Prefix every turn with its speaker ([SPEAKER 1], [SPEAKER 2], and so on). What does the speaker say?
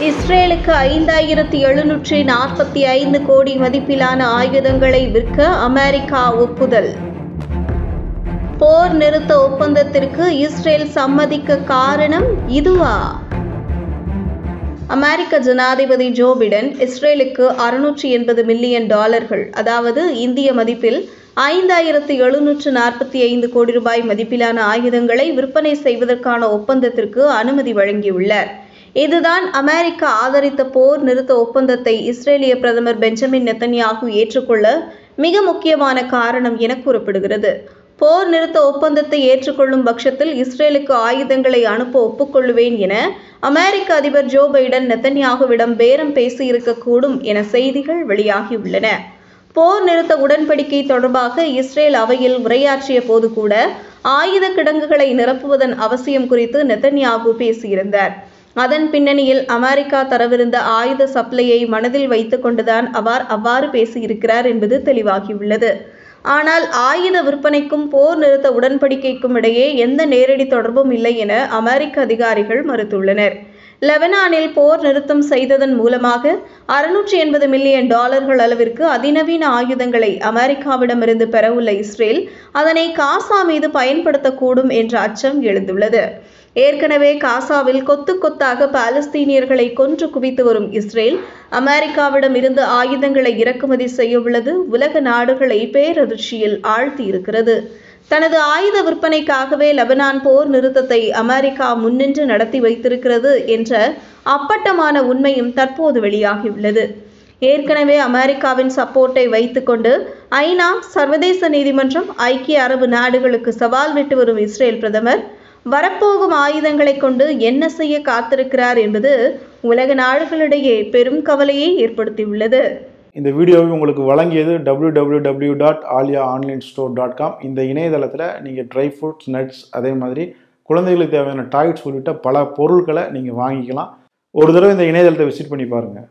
[SPEAKER 1] இஸ்ரேலுக்கு 5745 கோடி மதிப்பிலான ஆயுதங்களை விற்க அமெரிக்கா ஒப்புதல். போர் நிறுத்த ஒப்பந்தத்திற்கு இஸ்ரேல் சம்மதிக்க காரணம் இதுவா? அமெரிக்க ஜனாதிபதி ஜோ பிடன் இஸ்ரேலுக்கு $680 மில்லியன், அதாவது இந்திய மதிப்பில் 5745 கோடி ரூபாய் மதிப்பிலான ஆயுதங்களை விற்பனை செய்வதற்கான ஒப்பந்தத்திற்கு அனுமதி வழங்கியுள்ளார். இதுதான் அமெரிக்கா ஆதரித்த போர் நிறுத்த ஒப்பந்தத்தை இஸ்ரேலிய பிரதமர் பெஞ்சமின் நெத்தன்யாகு ஏற்றுக்கொள்ள மிக முக்கியமான காரணம் என கூறப்படுகிறது. போர் நிறுத்த ஒப்பந்தத்தை ஏற்றுக்கொள்ளும் பட்சத்தில் இஸ்ரேலுக்கு ஆயுதங்களை அனுப்ப ஒப்புக்கொள்ளுவேன் என அமெரிக்க அதிபர் ஜோ பைடன் நெத்தன்யாகுவிடம் பேரம் பேசியிருக்கக்கூடும் என செய்திகள் வெளியாகியுள்ளன. போர் நிறுத்த உடன்படிக்கை தொடர்பாக இஸ்ரேல் அவையில் உரையாற்றிய போது கூட ஆயுத கிடங்குகளை நிரப்புவதன் அவசியம் குறித்து நெத்தன்யாகு பேசியிருந்தார். அதன் பின்னணியில் அமெரிக்கா தரவிருந்த ஆயுத சப்ளையை மனதில் வைத்துக் கொண்டுதான் அவர் அவ்வாறு பேசியிருக்கிறார் என்பது தெளிவாகியுள்ளது. ஆனால் ஆயுத விற்பனைக்கும் போர் நிறுத்த உடன்படிக்கைக்கும் இடையே எந்த நேரடி தொடர்பும் இல்லை என அமெரிக்க அதிகாரிகள் மறுத்துள்ளனர். லெபனானில் போர் நிறுத்தம் செய்ததன் மூலமாக $680 மில்லியன் அளவிற்கு அதிநவீன ஆயுதங்களை அமெரிக்காவிடமிருந்து பெறவுள்ள இஸ்ரேல் அதனை காசா மீது பயன்படுத்தக்கூடும் என்ற அச்சம் எழுந்துள்ளது. ஏற்கனவே காசாவில் கொத்து கொத்தாக பாலஸ்தீனியர்களை கொன்று குவித்து வரும் இஸ்ரேல் அமெரிக்காவிடம் இருந்து ஆயுதங்களை இறக்குமதி செய்யவுள்ளது உலக நாடுகளை பேரதிர்ச்சியில் ஆழ்த்தியிருக்கிறது. தனது ஆயுத விற்பனைக்காகவே லெபனான் போர் நிறுத்தத்தை அமெரிக்கா முன்னின்று நடத்தி வைத்திருக்கிறது என்ற அப்பட்டமான உண்மையும் தற்போது வெளியாகியுள்ளது. ஏற்கனவே அமெரிக்காவின் சப்போர்ட்டை வைத்துக்கொண்டு ஐநா, சர்வதேச நீதிமன்றம், ஐக்கிய அரபு நாடுகளுக்கு சவால் விட்டு வரும் இஸ்ரேல் பிரதமர் வரப்போகும் ஆயுதங்களை கொண்டு என்ன செய்ய காத்திருக்கிறார் என்பது உலக நாடுகளிடையே பெரும் கவலையை ஏற்படுத்தியுள்ளது.
[SPEAKER 2] இந்த வீடியோவை உங்களுக்கு வழங்கியது www.aliaonlinestore.com. இந்த இணையதளத்தில் நீங்கள் ட்ரை ஃப்ரூட்ஸ், நட்ஸ், அதே மாதிரி குழந்தைகளுக்கு தேவையான டாய்ஸ் உள்ளிட்ட பல பொருட்களை நீங்கள் வாங்கிக்கலாம். ஒரு தடவை இந்த இணையதளத்தை விசிட் பண்ணி பாருங்கள்.